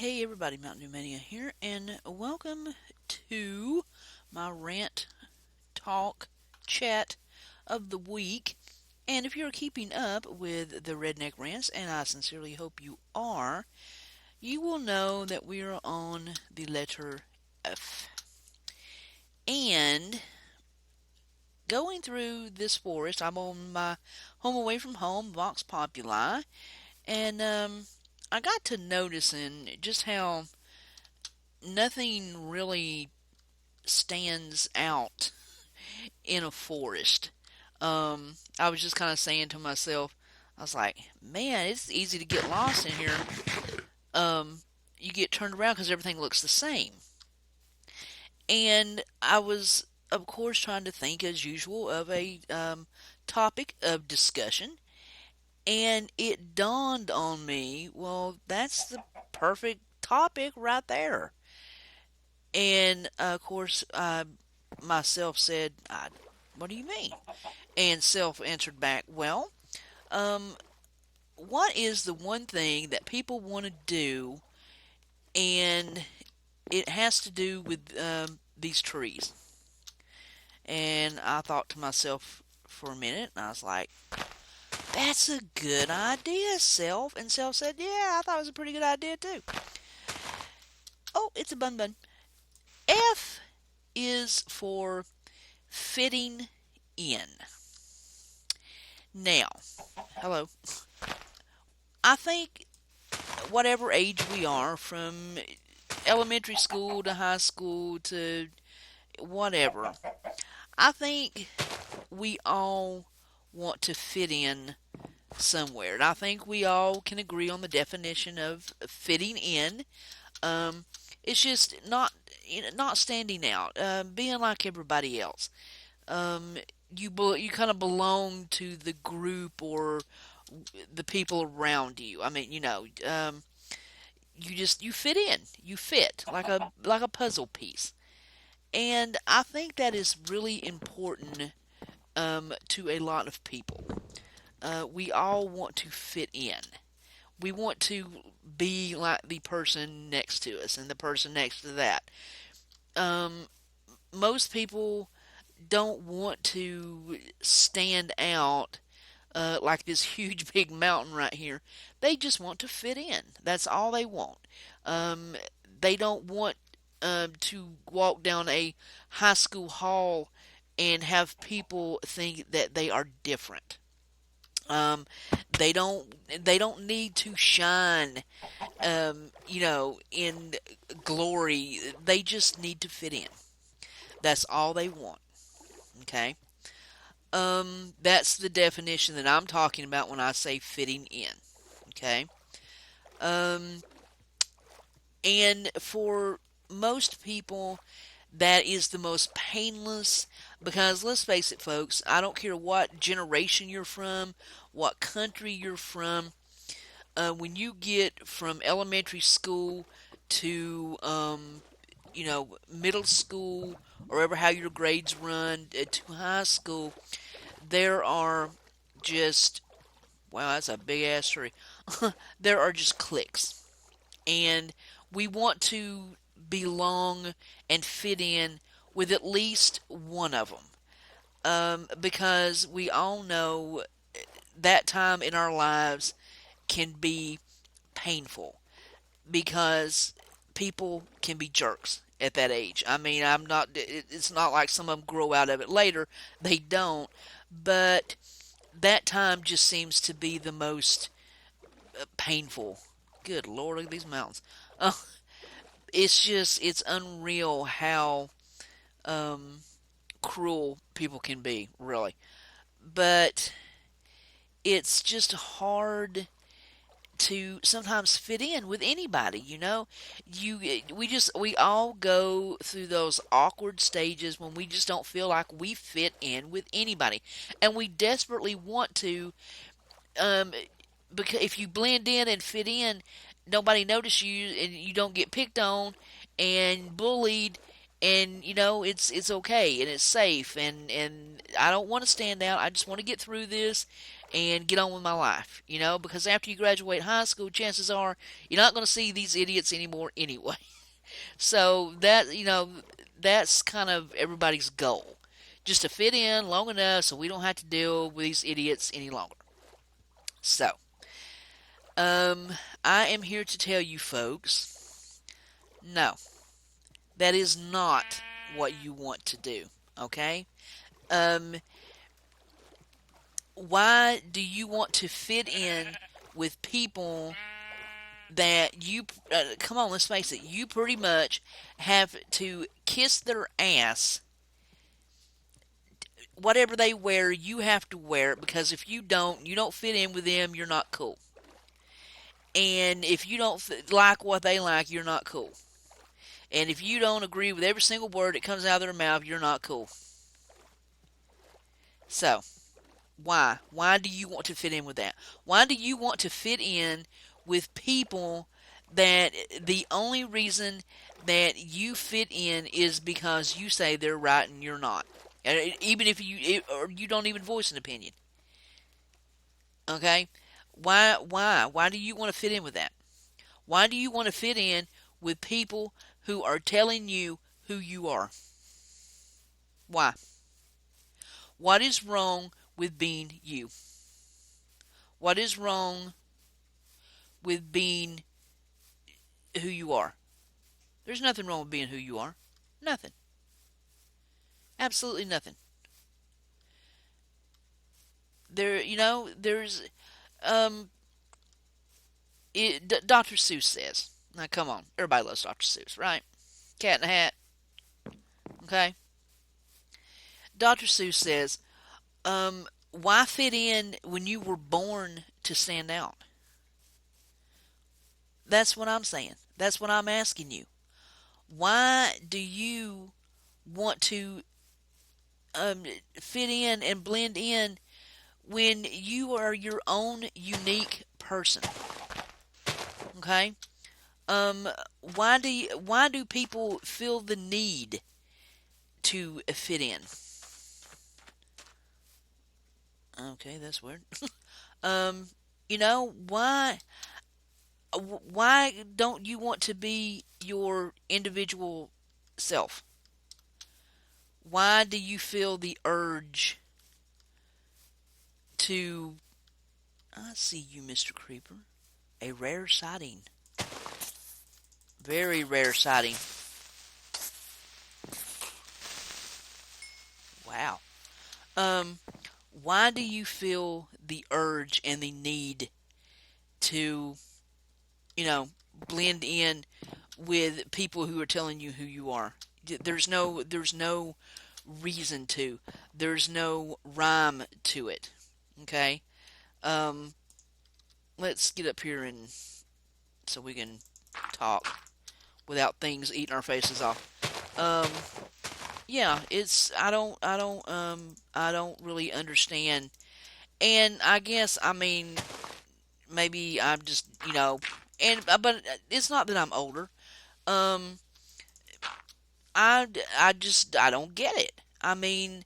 Hey everybody, MntDewMania here, and welcome to my rant, talk, chat of the week. And if you're keeping up with the Redneck Rants, and I sincerely hope you are, you will know that we are on the letter F. And going through this forest, I'm on my home away from home, Vox Populi, and I got to noticing just how nothing really stands out in a forest. I was just kind of saying to myself, I was like, man, it's easy to get lost in here. You get turned around because everything looks the same. And I was, of course, trying to think, as usual, of a topic of discussion. And it dawned on me, well, that's the perfect topic right there. And of course, myself said, "What do you mean?" And self answered back, "Well, um, what is the one thing that people want to do, and it has to do with these trees?" And I thought to myself for a minute, and I was like, "That's a good idea, self." And self said, "Yeah, I thought it was a pretty good idea too." Oh, it's a bun bun. F is for fitting in. Now, hello. I think whatever age we are, from elementary school to high school to whatever, I think we all want to fit in somewhere. And I think we all can agree on the definition of fitting in. Um, it's just not standing out, being like everybody else. Um, you kind of belong to the group or the people around you. I mean, you fit in. You fit like a puzzle piece. And I think that is really important to a lot of people. We all want to fit in. We want to be like the person next to us and the person next to that. Um, Most people don't want to stand out like this huge big mountain right here. They just want to fit in. That's all they want. Um, they don't want to walk down a high school hall and have people think that they are different. Um, they don't they don't need to shine, in glory. They just need to fit in. That's all they want. Okay. That's the definition that I'm talking about when I say fitting in. Okay. Um, and for most people, that is the most painless because let's face it, folks, I don't care what generation you're from, what country you're from, when you get from elementary school to, middle school, or ever how your grades run, to high school, there are just, wow, that's a big ass tree. There are just cliques. And we want to belong and fit in with at least one of them. Because we all know that time in our lives can be painful because people can be jerks at that age. I mean, it's not like some of them grow out of it later. They don't. But that time just seems to be the most painful. Good Lord, look at these mountains. Uh, it's unreal how um, cruel people can be, really. But it's just hard to sometimes fit in with anybody, we all go through those awkward stages when we just don't feel like we fit in with anybody, and we desperately want to, um because if you blend in and fit in, nobody notices you and you don't get picked on and bullied, and it's okay and it's safe, and I don't want to stand out. I just want to get through this and get on with my life, because after you graduate high school, chances are you're not going to see these idiots anymore anyway. So that's kind of everybody's goal, just to fit in long enough so we don't have to deal with these idiots any longer. So, um, I am here to tell you folks, no, that is not what you want to do. Okay? Um, why do you want to fit in with people that come on, let's face it, you pretty much have to kiss their ass? Whatever they wear, you have to wear it, because if you don't fit in with them, you're not cool. And if you don't like what they like, you're not cool. And if you don't agree with every single word that comes out of their mouth, you're not cool. So, why? Why do you want to fit in with that? Why do you want to fit in with people that the only reason that you fit in is because you say they're right and you're not? Even if or you don't even voice an opinion. Okay? Why do you want to fit in with that? Why do you want to fit in with people who are telling you who you are? Why? What is wrong with being you? What is wrong with being who you are? There's nothing wrong with being who you are. Nothing. Absolutely nothing. There's um Dr. Seuss says. Now come on, everybody loves Dr. Seuss, right? Cat in the Hat, okay? Dr. Seuss says, why fit in when you were born to stand out? That's what I'm saying. That's what I'm asking you. Why do you want to um, fit in and blend in when you are your own unique person? Okay. Um, why do people feel the need to fit in? Okay, that's weird. Um, why don't you want to be your individual self? Why do you feel the urge to I see you, Mr. Creeper. A rare sighting. Very rare sighting. Wow. Um, why do you feel the urge and the need to, you know, blend in with people who are telling you who you are? There's no reason to. There's no rhyme to it. Okay? Um, let's get up here and so we can talk without things eating our faces off. Um, yeah, it's I don't really understand. And I guess I mean maybe I'm just, and but it's not that I'm older. Um I don't get it. I mean,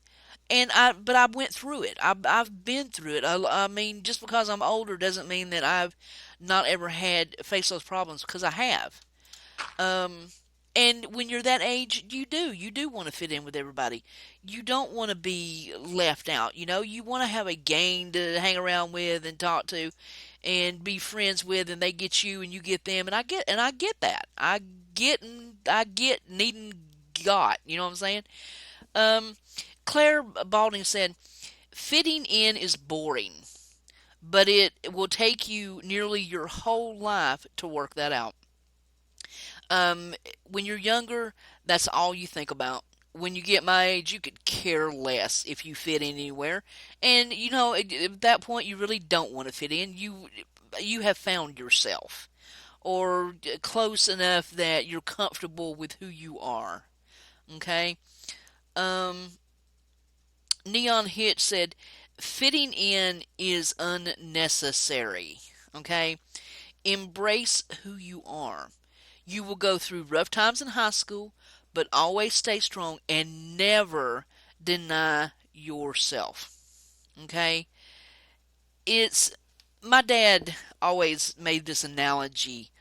but I went through it. I've been through it. I mean, just because I'm older doesn't mean that I've not ever had faced those problems, because I have. Um, and when you're that age, you do want to fit in with everybody. You don't want to be left out. You want to have a gang to hang around with and talk to, and be friends with, and they get you and you get them. And I get that. I get needing got. You know what I'm saying? Um, Claire Balding said, "Fitting in is boring, but it will take you nearly your whole life to work that out." Um, when you're younger, that's all you think about. When you get my age, you could care less if you fit in anywhere. And at that point, you really don't want to fit in. You have found yourself, or close enough that you're comfortable with who you are. Okay. Um, Neon Hitch said, "Fitting in is unnecessary." Okay. Embrace who you are. You will go through rough times in high school, but always stay strong and never deny yourself. Okay? it's my dad always made this analogy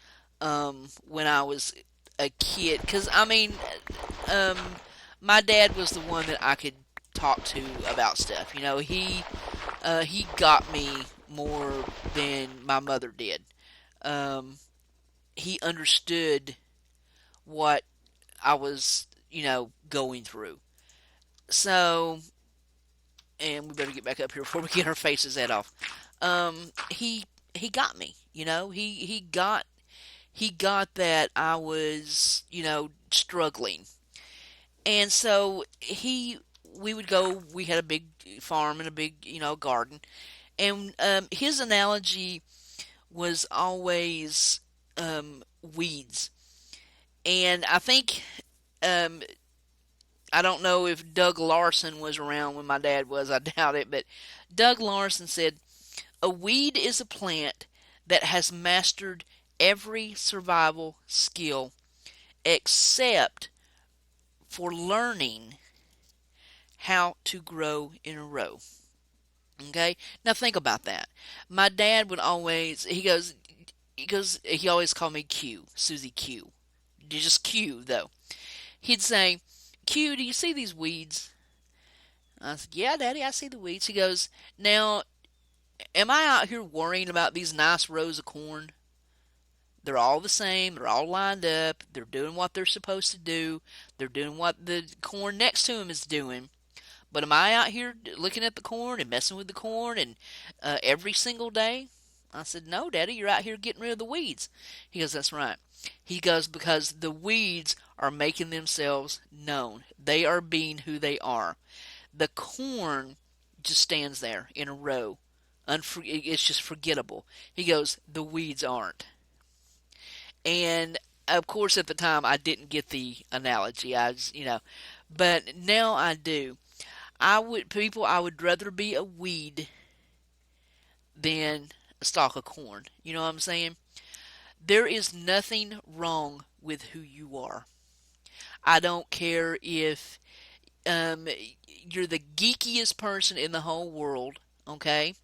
when I was a kid, because um, my dad was the one that I could talk to about stuff. He got me more than my mother did. Um, he understood what I was, going through. So, and we better get back up here before we get our faces head off. He got me. He got that I was, struggling. And so we would go, we had a big farm and a big, garden. And his analogy was always weeds. And um, I don't know if Doug Larson was around when my dad was, I doubt it, but Doug Larson said, a weed is a plant that has mastered every survival skill except for learning how to grow in a row. Okay? Now think about that. My dad would always, he always called me Q, Susie Q. Just Q, though. He'd say, Q, do you see these weeds? I said, yeah, Daddy, I see the weeds. He goes, now, am I out here worrying about these nice rows of corn? They're all the same. They're all lined up. They're doing what they're supposed to do. They're doing what the corn next to them is doing. But am I out here looking at the corn and messing with the corn and every single day? I said, no, Daddy, you're out here getting rid of the weeds. He goes, that's right. He goes, because the weeds are making themselves known. They are being who they are. The corn just stands there in a row. It's just forgettable. He goes, the weeds aren't. And of course, at the time, I didn't get the analogy. But now I do. I would rather be a weed than a stalk of corn. You know what I'm saying? There is nothing wrong with who you are. I don't care if um, you're the geekiest person in the whole world. Okay,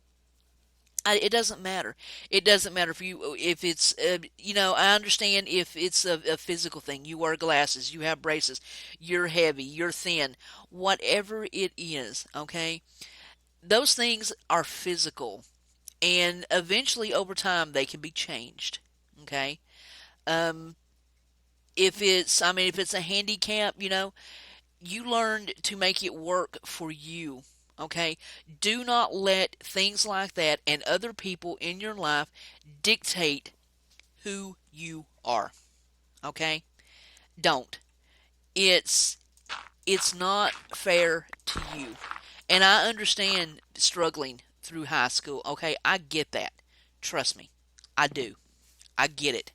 it doesn't matter. It doesn't matter if it's I understand if it's a physical thing. You wear glasses, you have braces, you're heavy, you're thin, whatever it is. Okay, those things are physical, and eventually over time they can be changed. Okay, um, if it's a handicap, you learned to make it work for you. Okay? Do not let things like that and other people in your life dictate who you are. Okay? Don't. It's it's not fair to you. And I understand struggling through high school. Okay? I get that. Trust me. I do. I get it.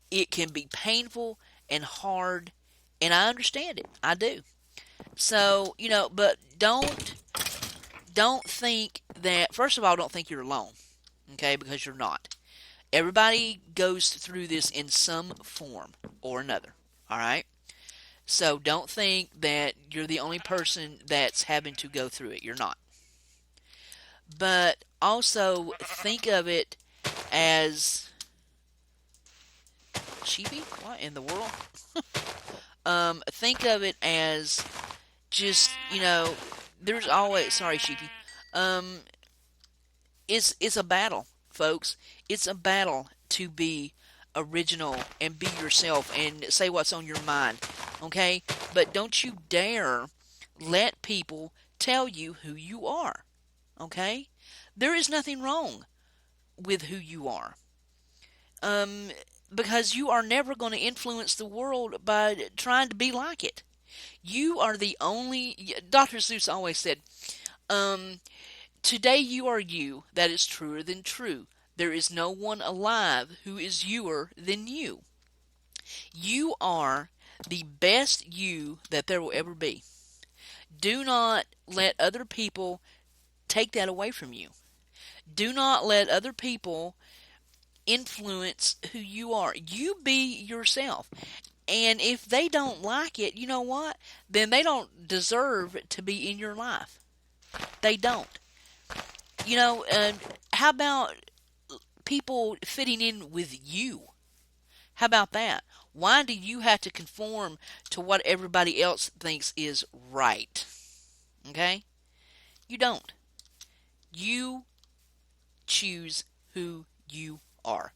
It can be painful and hard, and I understand it. I do. So, but don't think that, first of all, don't think you're alone, okay, because you're not. Everybody goes through this in some form or another, all right? So don't think that you're the only person that's having to go through it. You're not. But also think of it as cheapy. What in the world? Think of it as just, there's always, sorry, sheepy. Um, it's a battle, folks. It's a battle to be original and be yourself and say what's on your mind, okay? But don't you dare let people tell you who you are, okay? There is nothing wrong with who you are. Um, because you are never going to influence the world by trying to be like it. You are the only. Dr. Seuss always said, um, today you are you, that is truer than true. There is no one alive who is youer than you. You are the best you that there will ever be. Do not let other people take that away from you. Do not let other people influence who you are. You be yourself. And if they don't like it, you know what? Then they don't deserve to be in your life. They don't. You know, how about people fitting in with you? How about that? Why do you have to conform to what everybody else thinks is right? Okay? You don't. You choose who you are.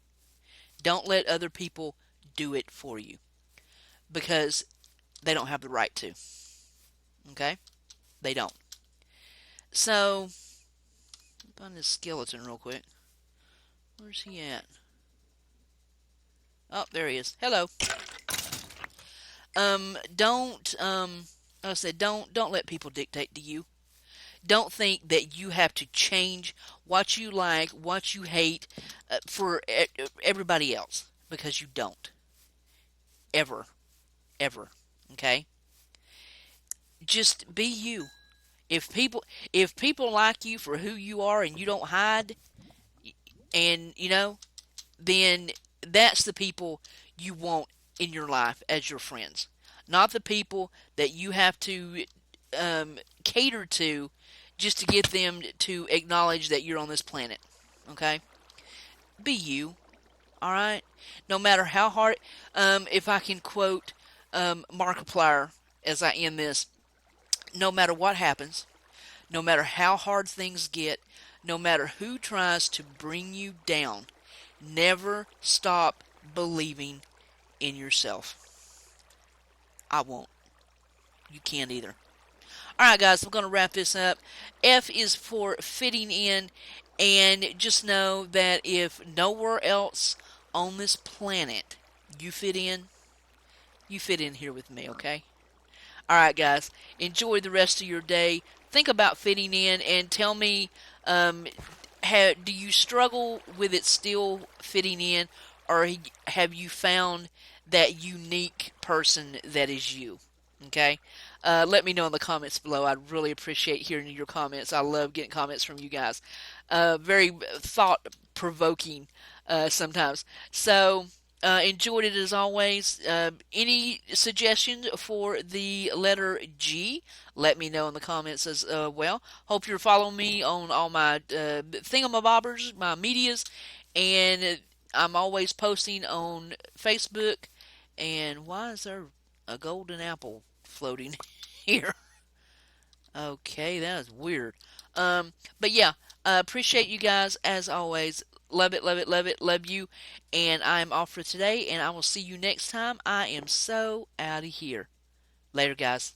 Don't let other people do it for you because they don't have the right to. Okay? They don't. So, find this skeleton real quick. Where's he at? Oh, there he is. Hello. Don't I said don't let people dictate to you. Don't think that you have to change what you like, what you hate for everybody else because you don't. Ever, ever. Okay? Just be you. If people if people like you for who you are and you don't hide and then that's the people you want in your life as your friends. Not the people that you have to cater to just to get them to acknowledge that you're on this planet. Okay? Be you. All right? No matter how hard, if I can quote Markiplier as I end this, no matter what happens, no matter how hard things get, no matter who tries to bring you down, never stop believing in yourself. I won't. You can't either. Alright, guys, we're going to wrap this up. F is for fitting in, and just know that if nowhere else on this planet you fit in here with me, okay? Alright, guys, enjoy the rest of your day. Think about fitting in and tell me, um, do you struggle with it still fitting in, or have you found that unique person that is you? Okay? Let me know in the comments below. I'd really appreciate hearing your comments. I love getting comments from you guys. Very thought provoking sometimes. So, enjoyed it as always. Any suggestions for the letter G? Let me know in the comments as well. Hope you're following me on all my thingamabobbers, my medias, and I'm always posting on Facebook. And why is there a golden apple floating here? Okay, that is weird. But yeah, appreciate you guys as always. Love it, love it, love it, love you. And I'm off for today, and I will see you next time. I am so out of here. Later, guys.